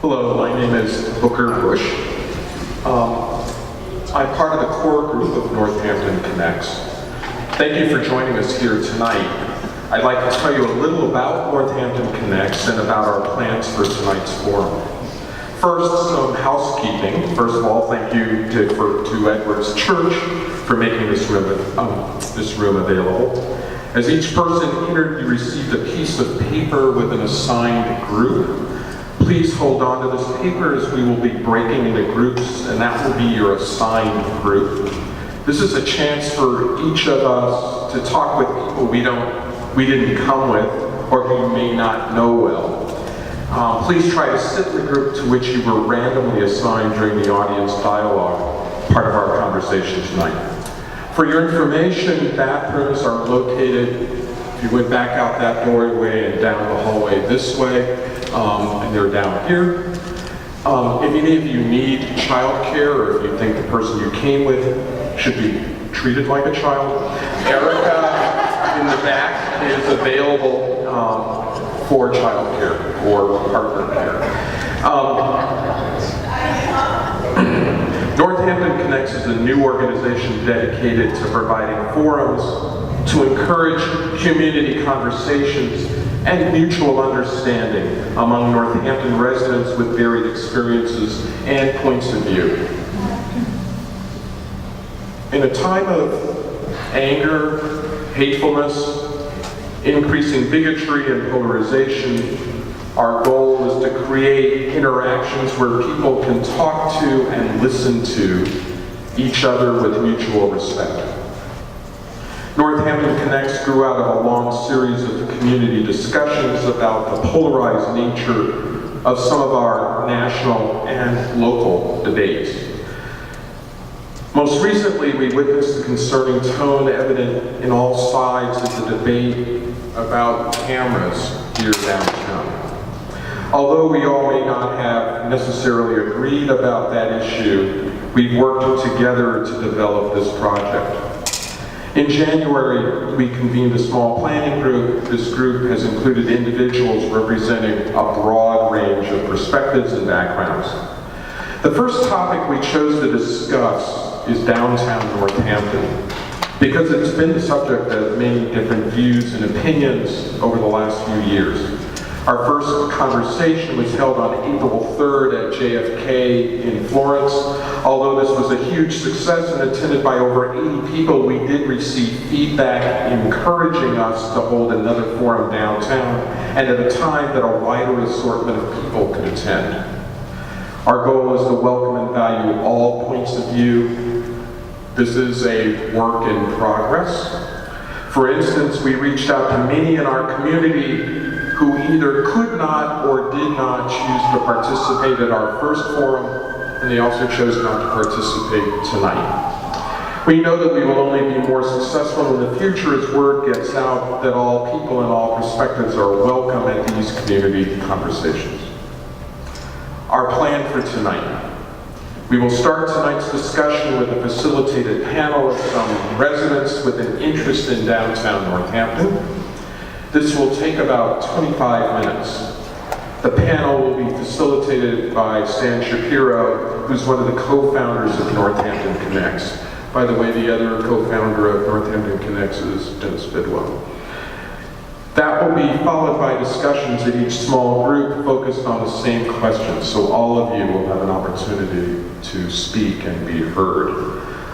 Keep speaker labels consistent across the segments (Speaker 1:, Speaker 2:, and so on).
Speaker 1: Hello, my name is Booker Bush. I'm part of the core group of Northampton Connects. Thank you for joining us here tonight. I'd like to tell you a little about Northampton Connects and about our plans for tonight's forum. First, some housekeeping. First of all, thank you to Edwards Church for making this room available. As each person entered, you received a piece of paper with an assigned group. Please hold on to this paper as we will be breaking into groups, and that will be your assigned group. This is a chance for each of us to talk with people we didn't come with or who you may not know well. Please try to sit in the group to which you were randomly assigned during the audience dialogue, part of our conversation tonight. For your information, bathrooms are located, if you went back out that doorway and down the hallway this way, and they're down here. If any of you need childcare, or if you think the person you came with should be treated like a child, Erica in the back is available for childcare or partner care. Northampton Connects is a new organization dedicated to providing forums to encourage community conversations and mutual understanding among Northampton residents with varied experiences and points of view. In a time of anger, hatefulness, increasing bigotry and polarization, our goal is to create interactions where people can talk to and listen to each other with mutual respect. Northampton Connects grew out of a long series of community discussions about the polarized nature of some of our national and local debates. Most recently, we witnessed the concerning tone evident in all sides of the debate about cameras here downtown. Although we all may not have necessarily agreed about that issue, we've worked together to develop this project. In January, we convened a small planning group. This group has included individuals representing a broad range of perspectives and backgrounds. The first topic we chose to discuss is downtown Northampton, because it's been the subject of many different views and opinions over the last few years. Our first conversation was held on April 3rd at JFK in Florence. Although this was a huge success and attended by over 80 people, we did receive feedback encouraging us to hold another forum downtown and at a time that a wider assortment of people could attend. Our goal is to welcome and value all points of view. This is a work in progress. For instance, we reached out to many in our community who either could not or did not choose to participate at our first forum, and they also chose not to participate tonight. We know that we will only be more successful in the future as word gets out that all people and all perspectives are welcome at these community conversations. Our plan for tonight. We will start tonight's discussion with a facilitated panel of some residents with an interest in downtown Northampton. This will take about 25 minutes. The panel will be facilitated by Stan Shapiro, who's one of the co-founders of Northampton Connects. By the way, the other co-founder of Northampton Connects is Dennis Bidwell. That will be followed by discussions in each small group focused on the same questions, so all of you will have an opportunity to speak and be heard.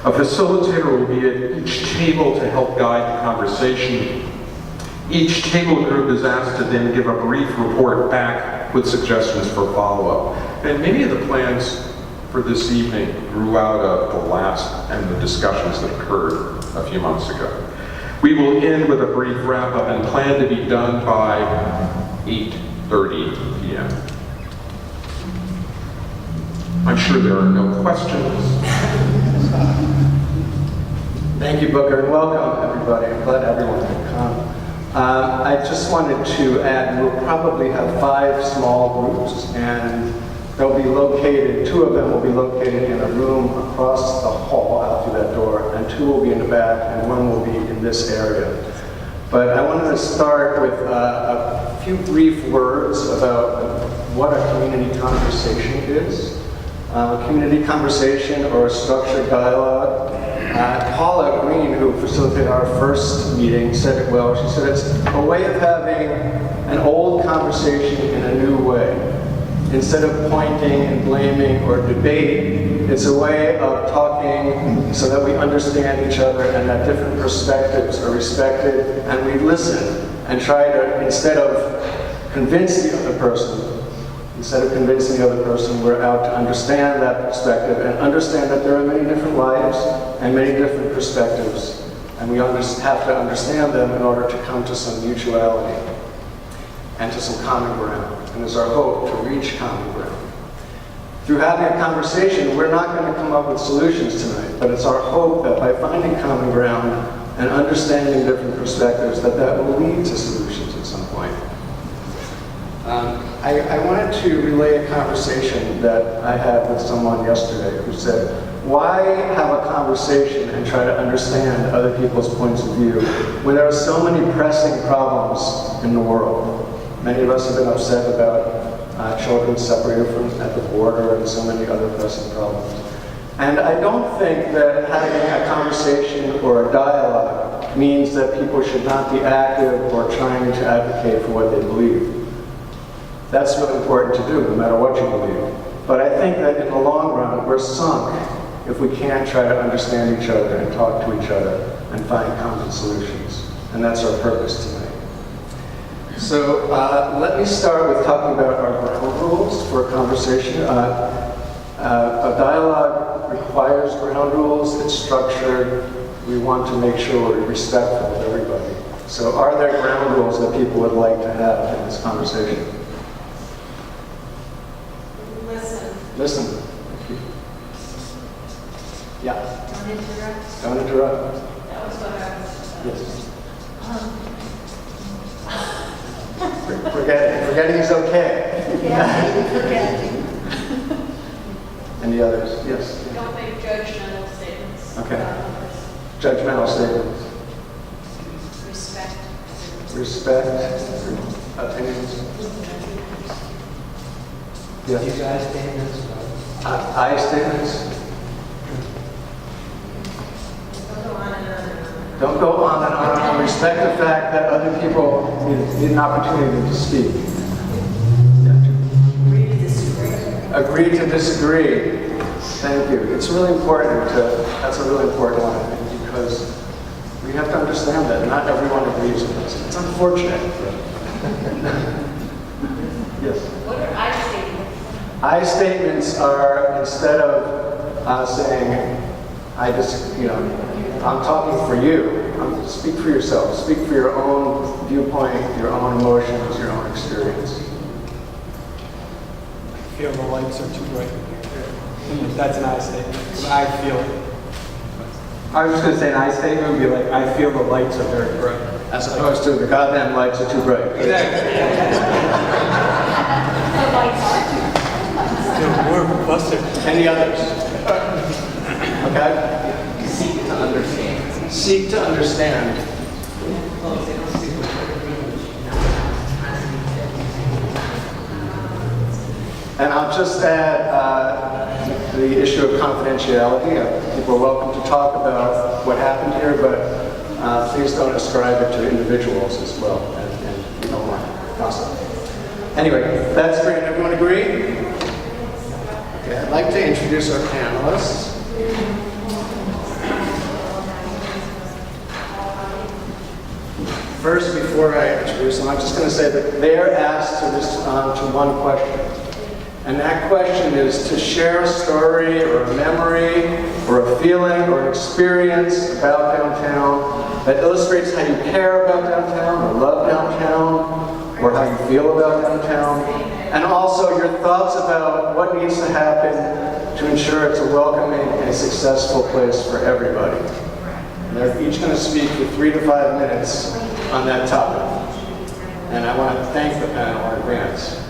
Speaker 1: A facilitator will be at each table to help guide the conversation. Each table group is asked to then give a brief report back with suggestions for follow-up. And many of the plans for this evening grew out of the last and the discussions that occurred a few months ago. We will end with a brief wrap-up and plan to be done by 8:30 p.m. I'm sure there are no questions.
Speaker 2: Thank you, Booker, and welcome, everybody. I'm glad everyone could come. I just wanted to add, we'll probably have 5 small groups, and they'll be located, 2 of them will be located in a room across the hall out through that door, and 2 will be in the back, and 1 will be in this area. But I wanted to start with a few brief words about what a community conversation is. A community conversation or a structured dialogue. Paula Green, who facilitated our first meeting, said it well. She said it's a way of having an old conversation in a new way. Instead of pointing and blaming or debate, it's a way of talking so that we understand each other and that different perspectives are respected, and we listen and try to, instead of convincing the other person, we're out to understand that perspective and understand that there are many different lives and many different perspectives, and we have to understand them in order to come to some mutuality and to some common ground. And it's our hope to reach common ground. Through having a conversation, we're not going to come up with solutions tonight, but it's our hope that by finding common ground and understanding different perspectives, that will lead to solutions at some point. I wanted to relay a conversation that I had with someone yesterday who said, why have a conversation and try to understand other people's points of view when there are so many pressing problems in the world? Many of us have been upset about children separated at the border and so many other pressing problems. And I don't think that having a conversation or a dialogue means that people should not be active or trying to advocate for what they believe. That's really important to do, no matter what you believe. But I think that in the long run, we're sunk if we can't try to understand each other and talk to each other and find common solutions. And that's our purpose tonight. So let me start with talking about our ground rules for a conversation. A dialogue requires ground rules. It's structured. We want to make sure we're respectful of everybody. So are there ground rules that people would like to have in this conversation? Listen. Thank you. Yeah.
Speaker 3: Don't interrupt.
Speaker 2: Don't interrupt.
Speaker 3: That was what I was.
Speaker 2: Yes. Forgetting is okay.
Speaker 3: Forgetting.
Speaker 2: Any others? Yes.
Speaker 3: Don't make judgmental statements.
Speaker 2: Okay. Judgmental statements. Respect. Opinions. Yes.
Speaker 4: You guys statements?
Speaker 2: I statements. Don't go on and on and on. Respect the fact that other people need an opportunity to speak. Agree to disagree. Thank you. It's really important that's a really important one, I think, because we have to understand that not everyone agrees with us. It's unfortunate. Yes.
Speaker 3: What are I statements?
Speaker 2: I statements are, instead of saying, I'm talking for you. Speak for yourself. Speak for your own viewpoint, your own emotions, your own experience.
Speaker 4: I feel the lights are too bright. That's an I statement. I feel it. I was just going to say an I statement would be like, I feel the lights are very bright.
Speaker 2: As opposed to the goddamn lights are too bright.
Speaker 4: Exactly.
Speaker 3: The lights are too.
Speaker 4: Still more busted.
Speaker 2: Any others? Okay? Seek to understand. Seek to understand. And I'll just add the issue of confidentiality. People are welcome to talk about what happened here, but please don't ascribe it to individuals as well, and you don't want gossip. Anyway, that's great. Everyone agree? Okay, I'd like to introduce our panelists. First, before I introduce them, I'm just going to say that they're asked to respond to one question. And that question is to share a story or a memory or a feeling or an experience about downtown that illustrates how you care about downtown or love downtown or how you feel about downtown. And also your thoughts about what needs to happen to ensure it's a welcoming and successful place for everybody. And they're each going to speak for 3 to 5 minutes on that topic. And I want to thank the panel in advance.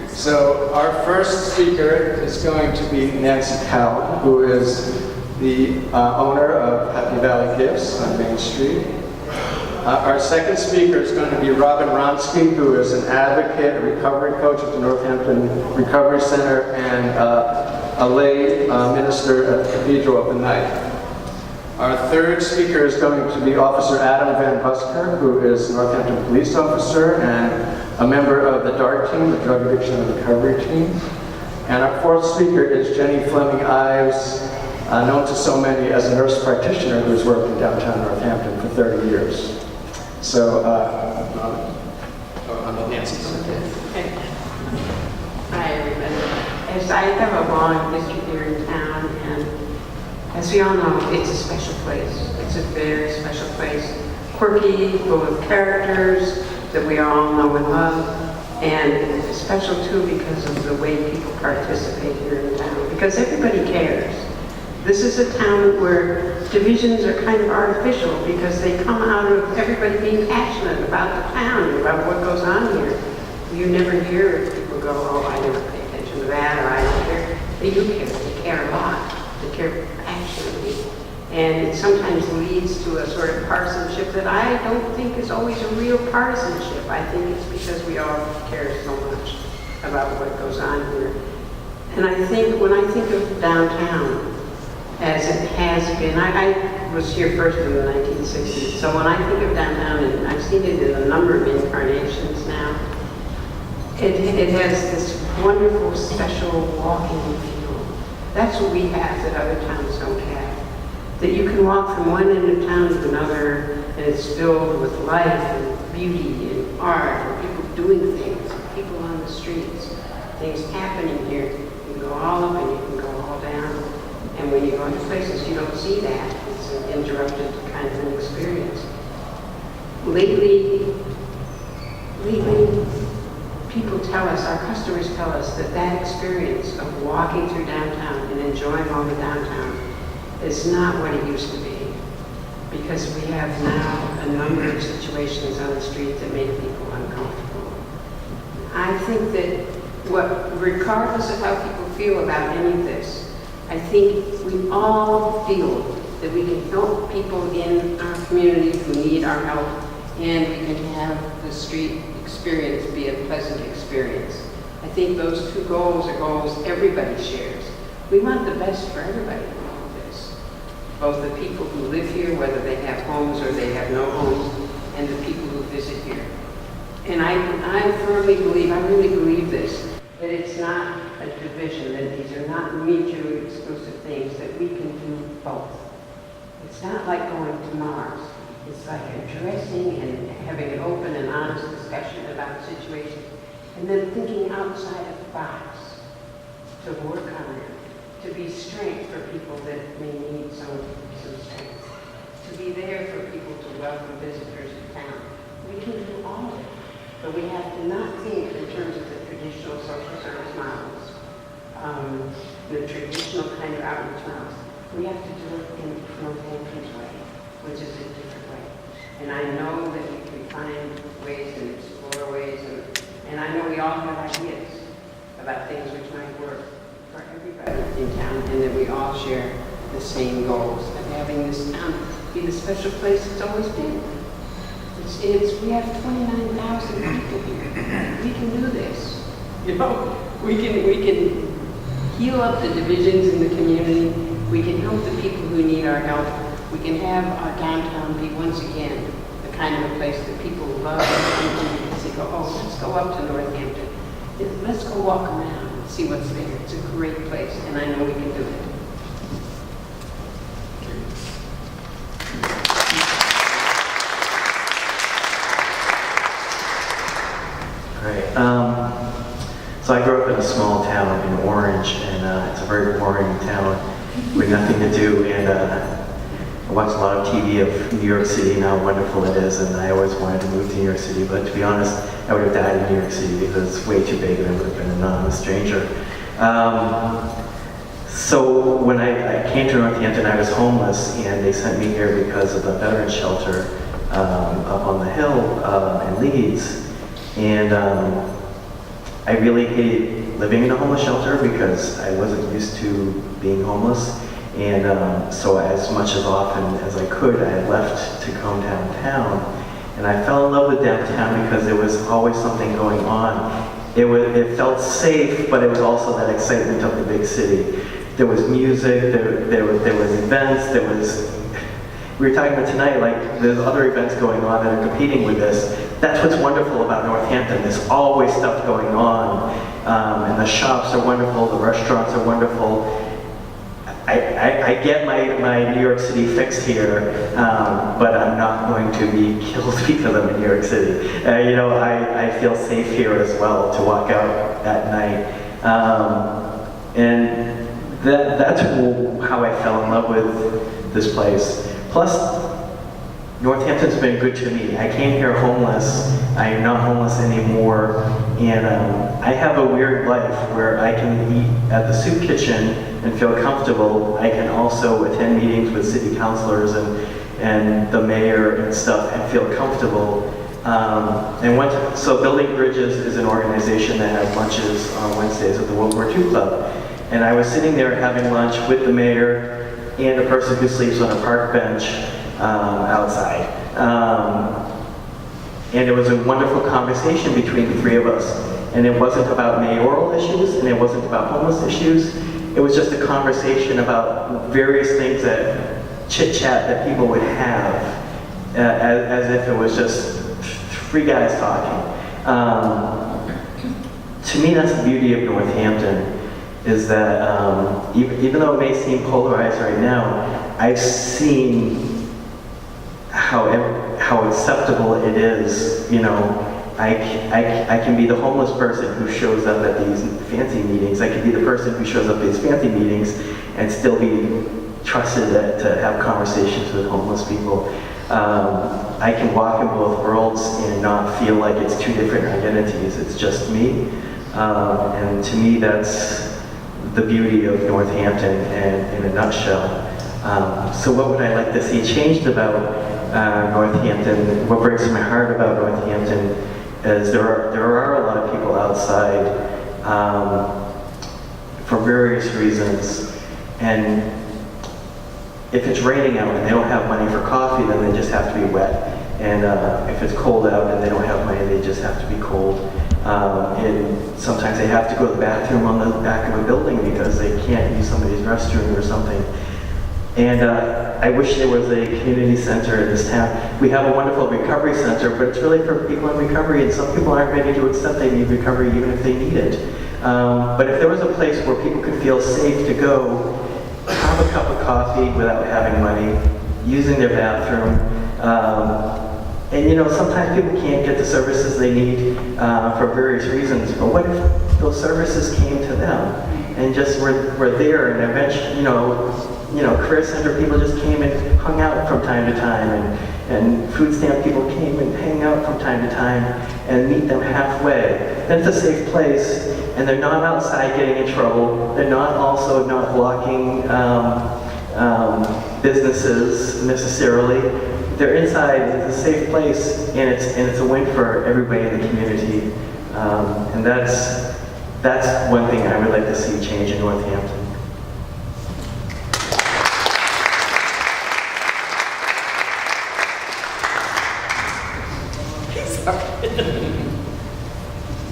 Speaker 2: So our first speaker is going to be Nancy Cowan, who is the owner of Happy Valley Gifts on Main Street. Our second speaker is going to be Robin Ronsky, who is an advocate, a recovery coach at the Northampton Recovery Center, and a lay minister at the Cathedral of the Night. Our third speaker is going to be Officer Adam Van Busker, who is a Northampton police officer and a member of the DART team, the Drug Addiction and Recovery team. And our fourth speaker is Jenny Fleming Ives, known to so many as a nurse practitioner who's worked in downtown Northampton for 30 years. So, Nancy's.
Speaker 5: Okay. Hi, everybody. As I have a long history here in town, and as we all know, it's a special place. It's a very special place. Quirky, full of characters that we all know and love, and special too because of the way people participate here in town, because everybody cares. This is a town where divisions are kind of artificial because they come out of everybody being passionate about the town, about what goes on here. You never hear people go, oh, I never pay attention to that, or I don't care. They do care. They care a lot. They care passionately. And it sometimes leads to a sort of partisanship that I don't think is always a real partisanship. I think it's because we all care so much about what goes on here. And I think, when I think of downtown, as it has been, I was here first in the 1960s, so when I think of downtown, and I've seen it in a number of incarnations now, it has this wonderful, special walking feel. That's what we have that other towns don't have. That you can walk from one end of town to another, and it's filled with life and beauty and art, and people doing things, people on the streets, things happening here. You can go all up and you can go all down. And when you go into places, you don't see that. It's an interrupted kind of an experience. Lately, people tell us, our customers tell us, that experience of walking through downtown and enjoying all the downtown is not what it used to be. Because we have now a number of situations on the street that make people uncomfortable. I think that regardless of how people feel about any of this, I think we all feel that we can help people in our community who need our help, and we can have the street experience be a pleasant experience. I think those two goals are goals everybody shares. We want the best for everybody in all of this. Both the people who live here, whether they have homes or they have no homes, and the people who visit here. And I firmly believe, I really believe this, that it's not a division, that these are not mutually exclusive things, that we can do both. It's not like going to Mars. It's like addressing and having an open and honest discussion about situations, and then thinking outside of the box to work on it, to be strength for people that may need some strength, to be there for people to welcome visitors to town. We can do all of it, but we have to not think in terms of the traditional social service models, the traditional kind of outreach models. We have to do it in Northampton's way, which is a different way. And I know that we can find ways and explore ways, and I know we all have ideas about things which might work for everybody in town, and that we all share the same goals of having this town be the special place it's always been. We have 29,000 people here. We can do this. You know, we can heal up the divisions in the community. We can help the people who need our help. We can have our downtown be once again the kind of a place that people love and say, oh, let's go up to Northampton. Let's go walk around and see what's there. It's a great place, and I know we can do it.
Speaker 6: So I grew up in a small town in Orange, and it's a very boring town with nothing to do. And I watched a lot of TV of New York City and how wonderful it is, and I always wanted to move to New York City. But to be honest, I would have died in New York City because it's way too big, and I would have been an anonymous stranger. So when I came to Northampton, I was homeless, and they sent me here because of the veterans shelter up on the hill in Leeds. And I really hated living in a homeless shelter because I wasn't used to being homeless. And so as much as often as I could, I had left to come downtown. And I fell in love with downtown because there was always something going on. It felt safe, but it was also that excitement of the big city. There was music, there was events, we were talking about tonight, like, there's other events going on that are competing with this. That's what's wonderful about Northampton. There's always stuff going on. And the shops are wonderful, the restaurants are wonderful. I get my New York City fix here, but I'm not going to be killed because I'm in New York City. I feel safe here as well to walk out at night. And that's how I fell in love with this place. Plus, Northampton's been good to me. I came here homeless. I am not homeless anymore. And I have a weird life where I can eat at the soup kitchen and feel comfortable. I can also attend meetings with city councilors and the mayor and stuff and feel comfortable. So Building Bridges is an organization that has lunches on Wednesdays at the World War II Club. And I was sitting there having lunch with the mayor and a person who sleeps on a park bench outside. And it was a wonderful conversation between the three of us. And it wasn't about mayoral issues, and it wasn't about homeless issues. It was just a conversation about various things chit-chat that people would have, as if it was just three guys talking. To me, that's the beauty of Northampton, is that even though it may seem polarized right now, I've seen how acceptable it is. I can be the homeless person who shows up at these fancy meetings. I can be the person who shows up at these fancy meetings and still be trusted to have conversations with homeless people. I can walk in both worlds and not feel like it's two different identities. It's just me. And to me, that's the beauty of Northampton and in a nutshell. So what would I like to see changed about Northampton? What breaks my heart about Northampton is there are a lot of people outside for various reasons, and if it's raining out and they don't have money for coffee, then they just have to be wet. And if it's cold out and they don't have money, they just have to be cold. And sometimes they have to go to the bathroom on the back of a building because they can't use somebody's restroom or something. And I wish there was a community center in this town. We have a wonderful recovery center, but it's really for people in recovery, and some people aren't ready to accept they need recovery even if they need it. But if there was a place where people could feel safe to go, have a cup of coffee without having money, using their bathroom, and sometimes people can't get the services they need for various reasons, but what if those services came to them and just were there, and eventually, career center people just came and hung out from time to time, and food stamp people came and hang out from time to time and meet them halfway. Then it's a safe place, and they're not outside getting in trouble. They're not blocking businesses necessarily. They're inside. It's a safe place, and it's a win for everybody in the community. And that's one thing I would like to see change in Northampton.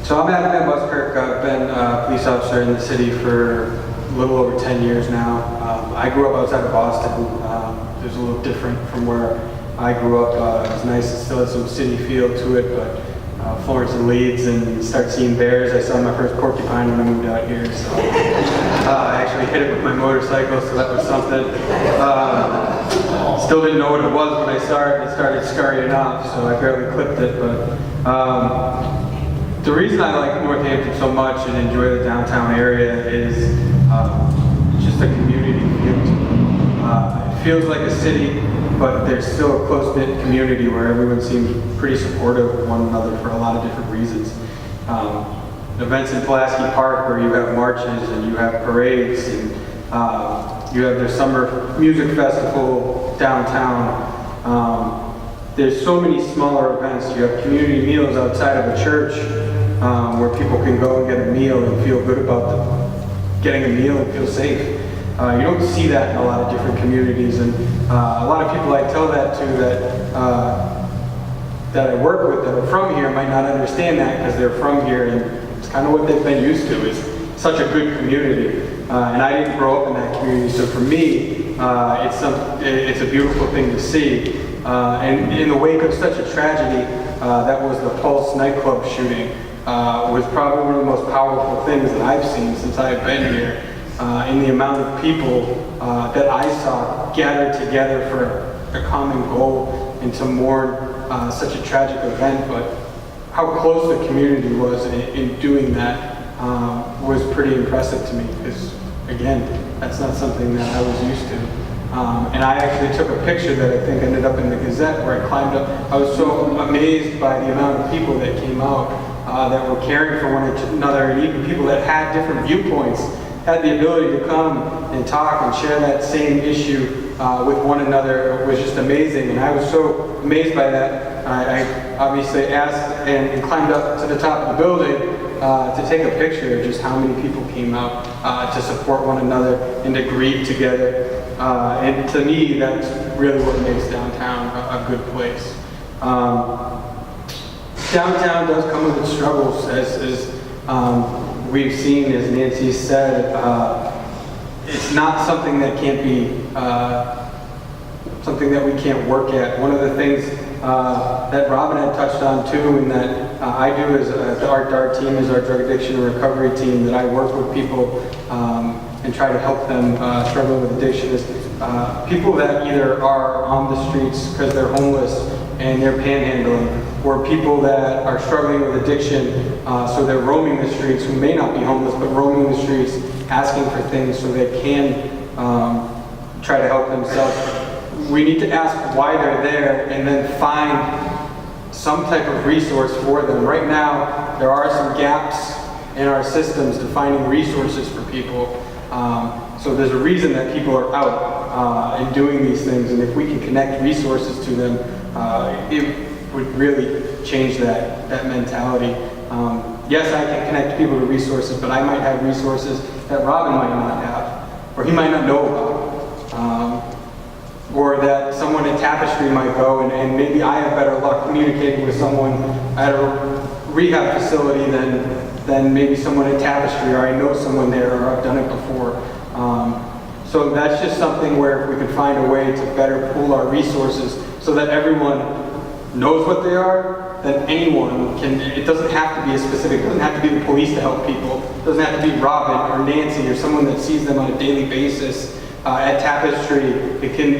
Speaker 4: So I'm Adam Buskirk. I've been a police officer in the city for a little over 10 years now. I grew up outside of Boston. It was a little different from where I grew up. It was nice. It still had some city feel to it, but Florence and Leeds, and start seeing bears. I saw my first porcupine when I moved out here, so I actually hit it with my motorcycle, so that was something. Still didn't know what it was when I started. It started scurrying off, so I barely clipped it, but the reason I like Northampton so much and enjoy the downtown area is just a community feel to it. It feels like a city, but there's still a close-knit community where everyone seems pretty supportive of one another for a lot of different reasons. Events in Pulaski Park where you have marches and you have parades, and you have the summer music festival downtown. There's so many smaller events. You have community meals outside of a church where people can go and get a meal and feel good about getting a meal and feel safe. You don't see that in a lot of different communities, and a lot of people I tell that to, that that I work with that are from here might not understand that because they're from here and it's kind of what they've been used to. Is such a good community, and I didn't grow up in that community, so for me, it's a beautiful thing to see. And in the wake of such a tragedy, that was the Pulse nightclub shooting, was probably one of the most powerful things that I've seen since I've been here. In the amount of people that I saw gathered together for a common goal and to mourn such a tragic event, but how close the community was in doing that was pretty impressive to me because, again, that's not something that I was used to. And I actually took a picture that I think ended up in the Gazette where I climbed up. I was so amazed by the amount of people that came out that were caring for one another, and even people that had different viewpoints had the ability to come and talk and share that same issue with one another. It was just amazing, and I was so amazed by that. I obviously asked and climbed up to the top of the building to take a picture of just how many people came out to support one another and to grieve together. And to me, that's really what makes downtown a good place. Downtown does come with its struggles, as we've seen, as Nancy said. It's not something that can't be something that we can't work at. One of the things that Robin had touched on too, and that I do as our DART team, is our drug addiction and recovery team, that I work with people and try to help them struggle with addiction, is people that either are on the streets because they're homeless and they're panhandling, or people that are struggling with addiction, so they're roaming the streets, who may not be homeless, but roaming the streets, asking for things so they can try to help themselves. We need to ask why they're there and then find some type of resource for them. Right now, there are some gaps in our systems to finding resources for people. So there's a reason that people are out and doing these things, and if we can connect resources to them, it would really change that mentality. Yes, I can connect people to resources, but I might have resources that Robin might not have, or he might not know about, or that someone at Tapestry might go, and maybe I have better luck communicating with someone at a rehab facility than maybe someone at Tapestry, or I know someone there, or I've done it before. So that's just something where if we could find a way to better pool our resources so that everyone knows what they are, then anyone can. It doesn't have to be a specific, it doesn't have to be the police to help people. It doesn't have to be Robin or Nancy or someone that sees them on a daily basis at Tapestry. It can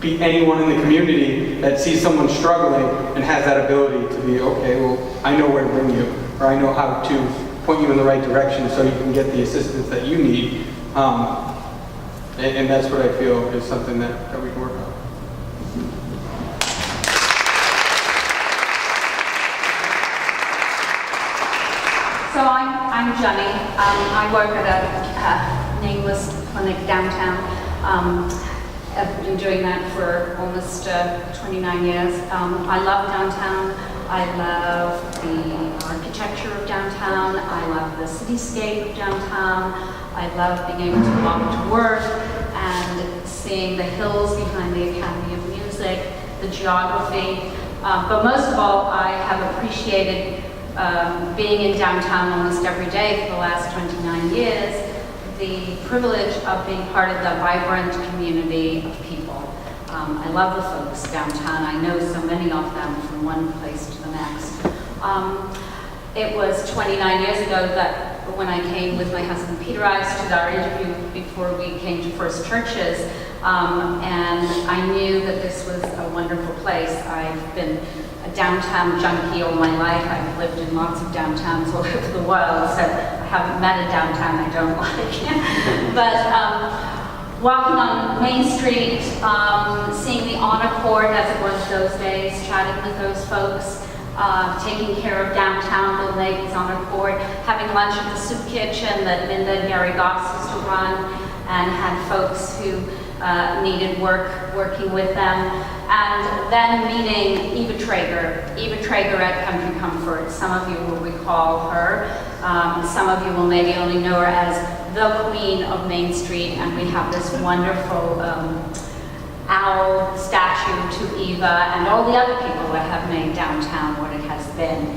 Speaker 4: be anyone in the community that sees someone struggling and has that ability to be, okay, well, I know where to bring you, or I know how to point you in the right direction so you can get the assistance that you need. And that's what I feel is something that we can work on.
Speaker 3: So I'm Jenny. I work at a nameless clinic downtown. I've been doing that for almost 29 years. I love downtown. I love the architecture of downtown. I love the cityscape of downtown. I love being able to walk to work and seeing the hills behind the Academy of Music, the geography. But most of all, I have appreciated being in downtown almost every day for the last 29 years, the privilege of being part of the vibrant community of people. I love the folks downtown. I know so many of them from one place to the next. It was 29 years ago that when I came with my husband Peter, I did our interview before we came to First Churches, and I knew that this was a wonderful place. I've been a downtown junkie all my life. I've lived in lots of downtowns all over the world, so I haven't met a downtown I don't like. But walking on Main Street, seeing the Honor Court as it was those days, chatting with those folks, taking care of downtown, the ladies on our court, having lunch at the soup kitchen that Minda and Gary Goss used to run, and had folks who needed working with them. And then meeting Eva Traeger at Country Comfort. Some of you will recall her. Some of you will maybe only know her as the Queen of Main Street, and we have this wonderful owl statue to Eva and all the other people that have made downtown what it has been,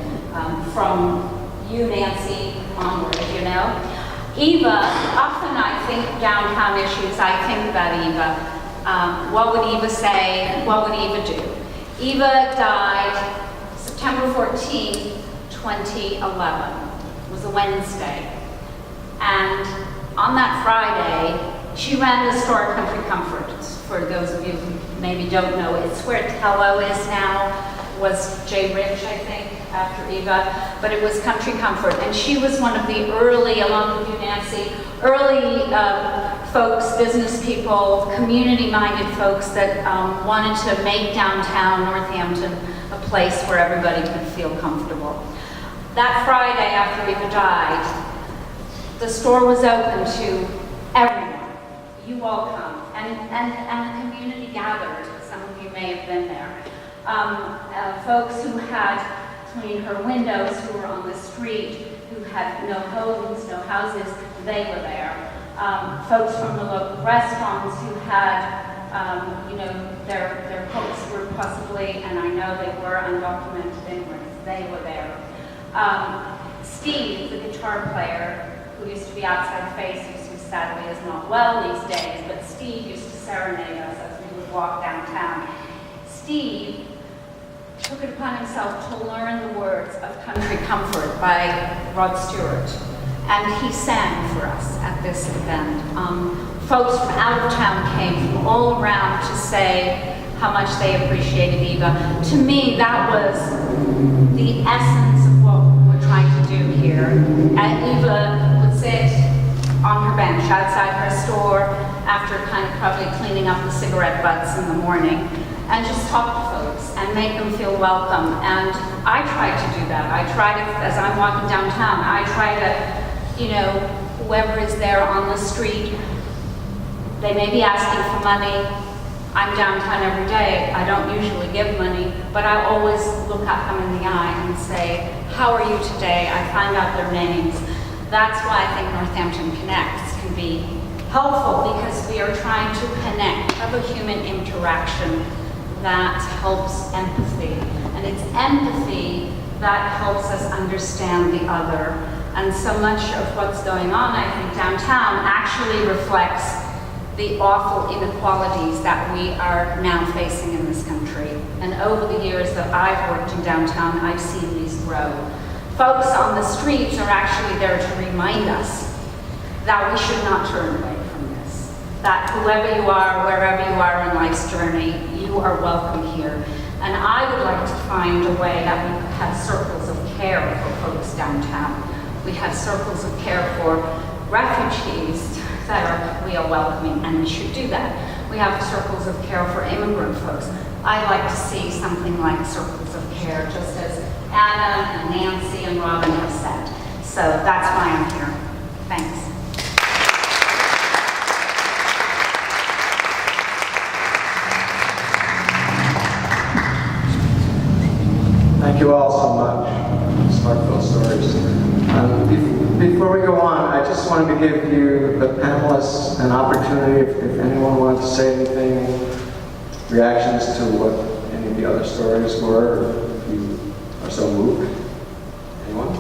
Speaker 3: from you, Nancy, onward, you know. Eva, often I think downtown issues, I think about Eva. What would Eva say? What would Eva do? Eva died September 14, 2011. It was a Wednesday. And on that Friday, she ran the store Country Comfort. For those of you who maybe don't know, it's where Tello is now, was Jay Rich, I think, after Eva, but it was Country Comfort. And she was one of the early, along with you, Nancy, early folks, business people, community-minded folks that wanted to make downtown Northampton a place where everybody could feel comfortable. That Friday after Eva died, the store was open to everyone. You all come, and the community gathered. Some of you may have been there. Folks who had cleaned her windows, who were on the street, who had no homes, no houses, they were there. Folks from the local restaurants who had, their cooks were possibly, and I know they were undocumented immigrants, they were there. Steve, the guitar player, who used to be outside Faces, who sadly is not well these days, but Steve used to serenade us as we would walk downtown. Steve took it upon himself to learn the words of Country Comfort by Rod Stewart, and he sang for us at this event. Folks from out of town came from all around to say how much they appreciated Eva. To me, that was the essence of what we're trying to do here. And Eva would sit on her bench outside her store after kind of probably cleaning up the cigarette butts in the morning and just talk to folks and make them feel welcome. And I try to do that. I try to, as I'm walking downtown, I try to, whoever is there on the street, they may be asking for money. I'm downtown every day. I don't usually give money, but I always look at them in the eye and say, how are you today? I find out their names. That's why I think Northampton Connects can be helpful, because we are trying to connect, have a human interaction that helps empathy. And it's empathy that helps us understand the other. And so much of what's going on, I think, downtown actually reflects the awful inequalities that we are now facing in this country. And over the years that I've worked in downtown, I've seen these grow. Folks on the streets are actually there to remind us that we should not turn away from this. That whoever you are, wherever you are in life's journey, you are welcome here. And I would like to find a way that we could have circles of care for folks downtown. We have circles of care for refugees that we are welcoming, and we should do that. We have circles of care for immigrant folks. I'd like to see something like circles of care, just as Anna and Nancy and Robin have said. So that's why I'm here. Thanks.
Speaker 2: Thank you all so much. Heartfelt stories. Before we go on, I just wanted to give you, the panelists, an opportunity, if anyone wanted to say anything, reactions to what any of the other stories were, or if you are so moved. Anyone?
Speaker 5: I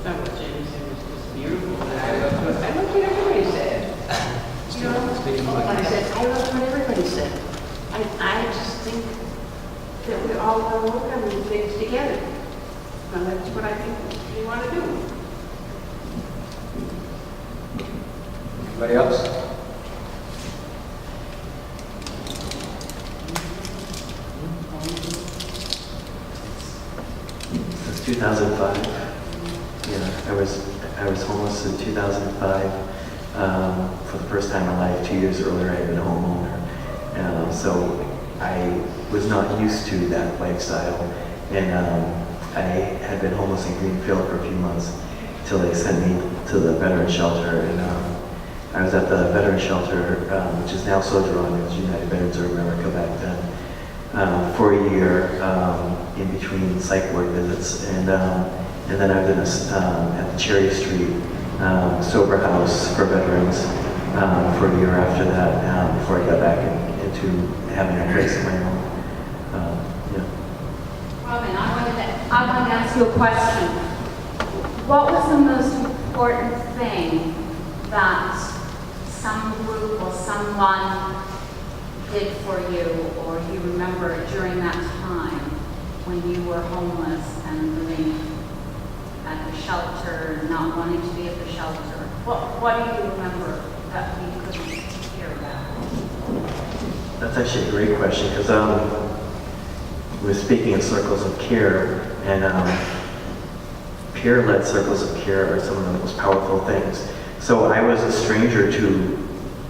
Speaker 5: thought what Jamie said was just beautiful. I loved what everybody said. When I said, I loved what everybody said. I just think that we all want to work on these things together. And that's what I think we want to do.
Speaker 2: Anybody else?
Speaker 6: Since 2005. Yeah, I was homeless in 2005 for the first time in my life. 2 years earlier, I had been a homeowner. So I was not used to that lifestyle, and I had been homeless in Greenfield for a few months until they sent me to the veteran shelter. And I was at the veteran shelter, which is now Sojourn. It was United Veterans of America back then, for a year in between psych ward visits. And then I was at the Cherry Street sober house for veterans. for a year after that, before I got back into having a place of my own. Yeah.
Speaker 3: Robin, I wanted to ask you a question. What was the most important thing that some group or someone did for you, or you remember during that time when you were homeless and living at the shelter, not wanting to be at the shelter? What do you remember that we couldn't hear about?
Speaker 6: That's actually a great question, because we're speaking in circles of care, and peer-led circles of care are some of the most powerful things. So I was a stranger to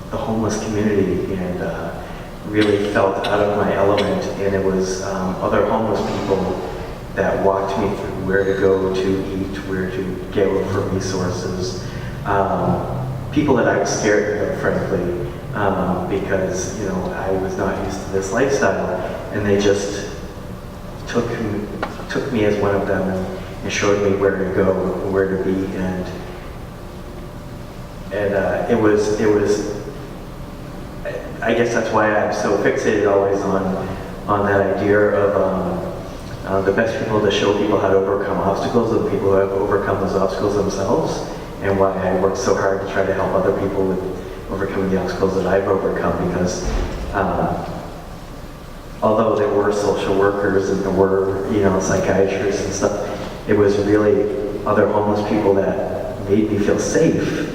Speaker 6: the homeless community and really felt out of my element, and it was other homeless people that walked me through where to go to eat, where to go for resources. People that I was scared of, frankly, because I was not used to this lifestyle, and they just took me as one of them and showed me where to go, where to be, and it was. I guess that's why I'm so fixated always on that idea of the best people to show people how to overcome obstacles are the people who have overcome those obstacles themselves, and why I work so hard to try to help other people with overcoming the obstacles that I've overcome, because although there were social workers and there were psychiatrists and stuff, it was really other homeless people that made me feel safe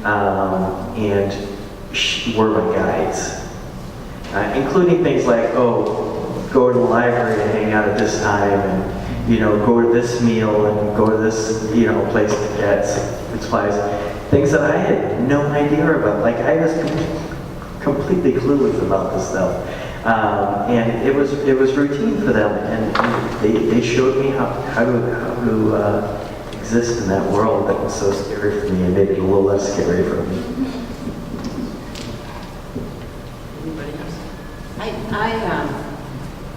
Speaker 6: and were my guides, including things like, go to the library and hang out at this time, and go to this meal and go to this place to get supplies, things that I had no idea about. Like, I was completely clueless about this stuff, and it was routine for them, and they showed me how to exist in that world that was so scary for me, and made it a little less scary for me.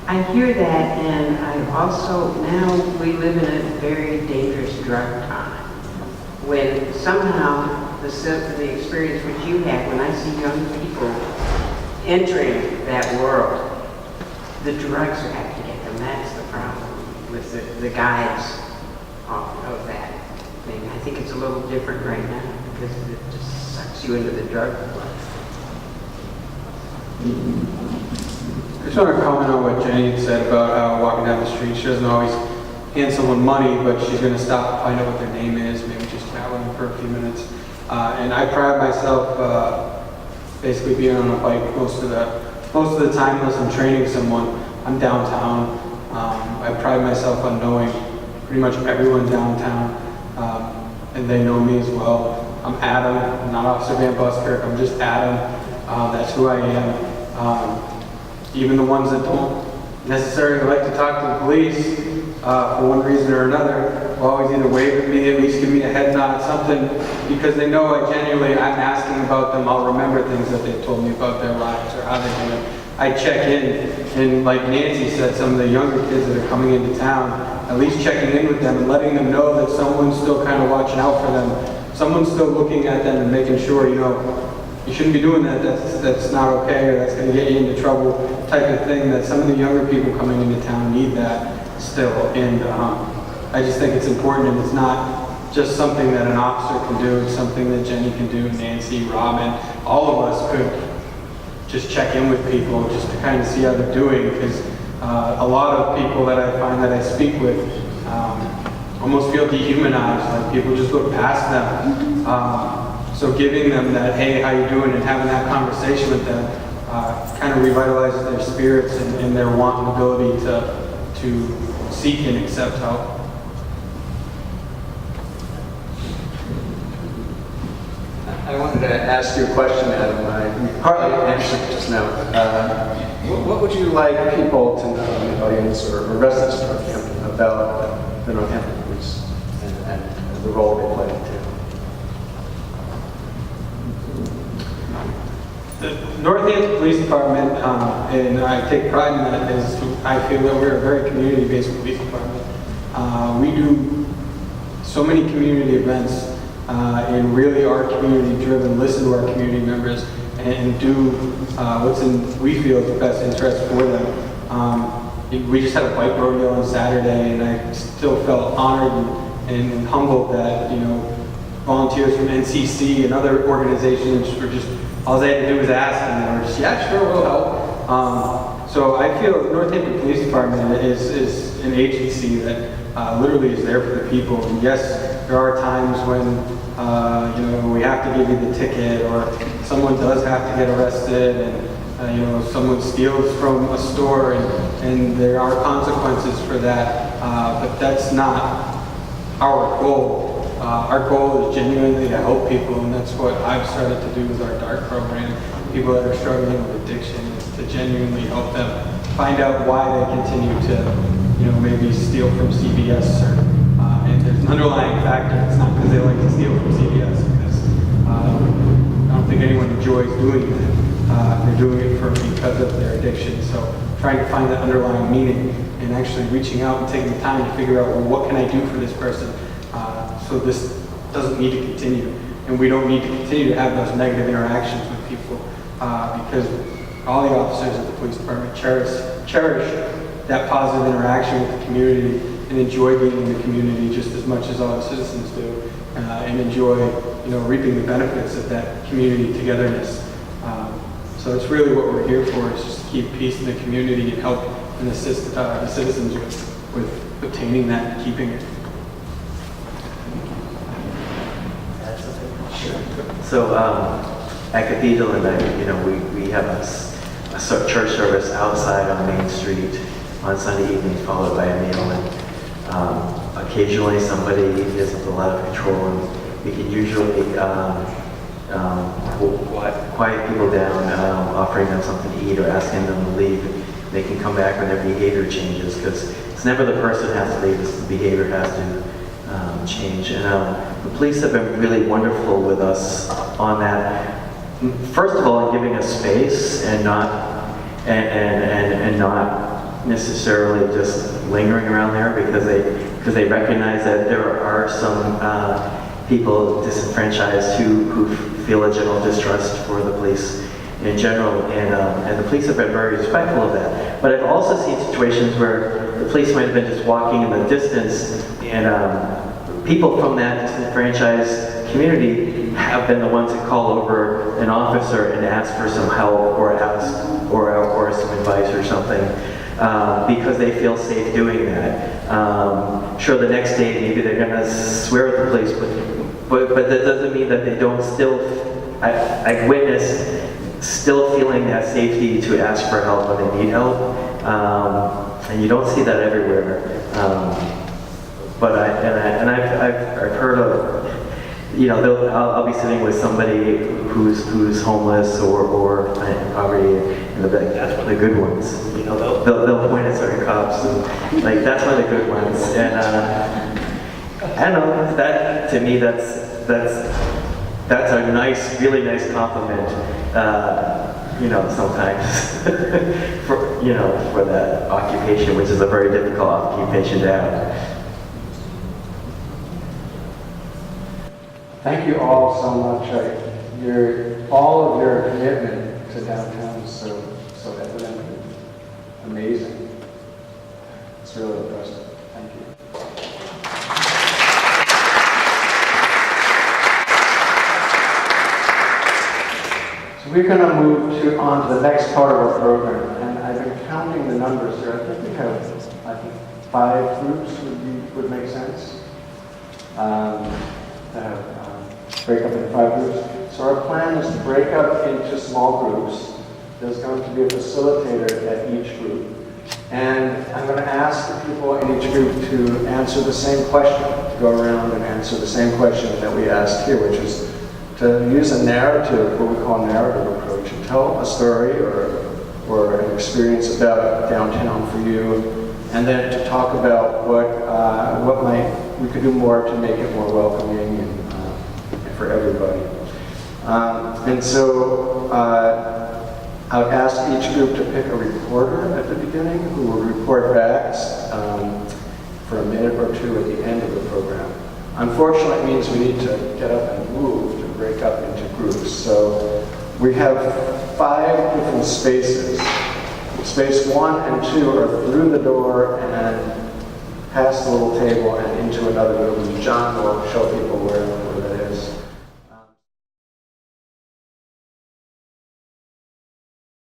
Speaker 5: I hear that, and I also, now we live in a very dangerous drug time, when somehow the experience which you had, when I see young people entering that world, the drugs are out to get them. That's the problem with the guides of that thing. I think it's a little different right now, because it just sucks you into the drug life.
Speaker 4: I just want to comment on what Jenny had said about how walking down the street, she doesn't always hand someone money, but she's going to stop and find out what their name is, maybe just chat with them for a few minutes. And I pride myself basically being on a bike most of the time unless I'm training someone. I'm downtown. I pride myself on knowing pretty much everyone downtown, and they know me as well. I'm Adam. I'm not Officer Van Buskirk. I'm just Adam. That's who I am. Even the ones that don't necessarily like to talk to the police for one reason or another will always either wave at me, at least give me a head nod, something, because they know I'm asking about them. I'll remember things that they've told me about their lives or how they're doing. I check in, and like Nancy said, some of the younger kids that are coming into town, at least checking in with them and letting them know that someone's still kind of watching out for them. Someone's still looking at them and making sure, you shouldn't be doing that, that's not okay, or that's going to get you into trouble, type of thing, that some of the younger people coming into town need that still. And I just think it's important, and it's not just something that an officer can do, it's something that Jenny can do, Nancy, Robin, all of us could just check in with people just to kind of see how they're doing, because a lot of people that I find that I speak with almost feel dehumanized, like people just look past them. So giving them that, hey, how you doing, and having that conversation with them kind of revitalizes their spirits and their want and ability to seek and accept help.
Speaker 2: I wanted to ask you a question, Adam. You partly answered it just now. What would you like people to know in the audience or residents of Northampton about the Northampton Police and the role they play too?
Speaker 4: The Northampton Police Department, and I take pride in that, is I feel that we're a very community-based police department. We do so many community events and really are community driven, listen to our community members, and do what's we feel is the best interest for them. We just had a bike rodeo on Saturday, and I still felt honored and humbled that, volunteers from NCC and other organizations were just, all they had to do was ask, and they were just, yeah, sure, we'll help. So I feel Northampton Police Department is an agency that literally is there for the people. And yes, there are times when we have to give you the ticket, or someone does have to get arrested, and someone steals from a store, and there are consequences for that. But that's not our goal. Our goal is genuinely to help people, and that's what I've started to do with our DART program. People that are struggling with addiction, is to genuinely help them find out why they continue to, maybe steal from CVS, and there's an underlying factor. It's not because they like to steal from CVS, because I don't think anyone enjoys doing that. They're doing it because of their addiction. So trying to find that underlying meaning and actually reaching out and taking the time to figure out, well, what can I do for this person so this doesn't need to continue, and we don't need to continue to have those negative interactions with people, because all the officers at the police department cherish that positive interaction with the community and enjoy being in the community just as much as all the citizens do, and enjoy reaping the benefits of that community togetherness. So it's really what we're here for, is just to keep peace in the community and help and assist the citizens with obtaining that and keeping it.
Speaker 6: So at Cathedral and we have a church service outside on Main Street on Sunday evenings, followed by a meal. And occasionally somebody is a lot of control, and we can usually quiet people down, offering them something to eat or asking them to leave. They can come back when their behavior changes, because it's never the person who has to leave, it's the behavior has to change. And the police have been really wonderful with us on that. First of all, in giving us space and not necessarily just lingering around there, because they recognize that there are some people disenfranchised who feel a general distrust for the police in general, and the police have been very respectful of that. But I've also seen situations where the police might have been just walking in the distance, and people from that disenfranchised community have been the ones that call over an officer and ask for some help or some advice or something, because they feel safe doing that. Sure, the next day maybe they're going to swear at the police, but that doesn't mean that they don't still, I witness still feeling that safety to ask for help when they need help, and you don't see that everywhere. But I've heard of, I'll be sitting with somebody who's homeless or in poverty, and they'll be like, "That's one of the good ones." They'll point at certain cops and like, "That's one of the good ones." And I don't know, that to me that's a nice, really nice compliment. Sometimes for that occupation, which is a very difficult occupation to have.
Speaker 2: Thank you all so much. All of your commitment to downtown is so evident and amazing. It's really impressive. Thank you. So we're going to move on to the next part of our program, and I've been counting the numbers here. I think we have 5 groups would make sense. To have break up into 5 groups. So our plan is to break up into small groups. There's going to be a facilitator at each group. And I'm going to ask the people in each group to answer the same question, to go around and answer the same question that we asked here, which is to use a narrative, what we call a narrative approach, and tell a story or an experience about downtown for you, and then to talk about what we could do more to make it more welcoming and for everybody. And so I'll ask each group to pick a reporter at the beginning who will report back for a minute or two at the end of the program. Unfortunately, it means we need to get up and move to break up into groups. So we have 5 different spaces. Space 1 and 2 are through the door and past the little table and into another room. John will show people where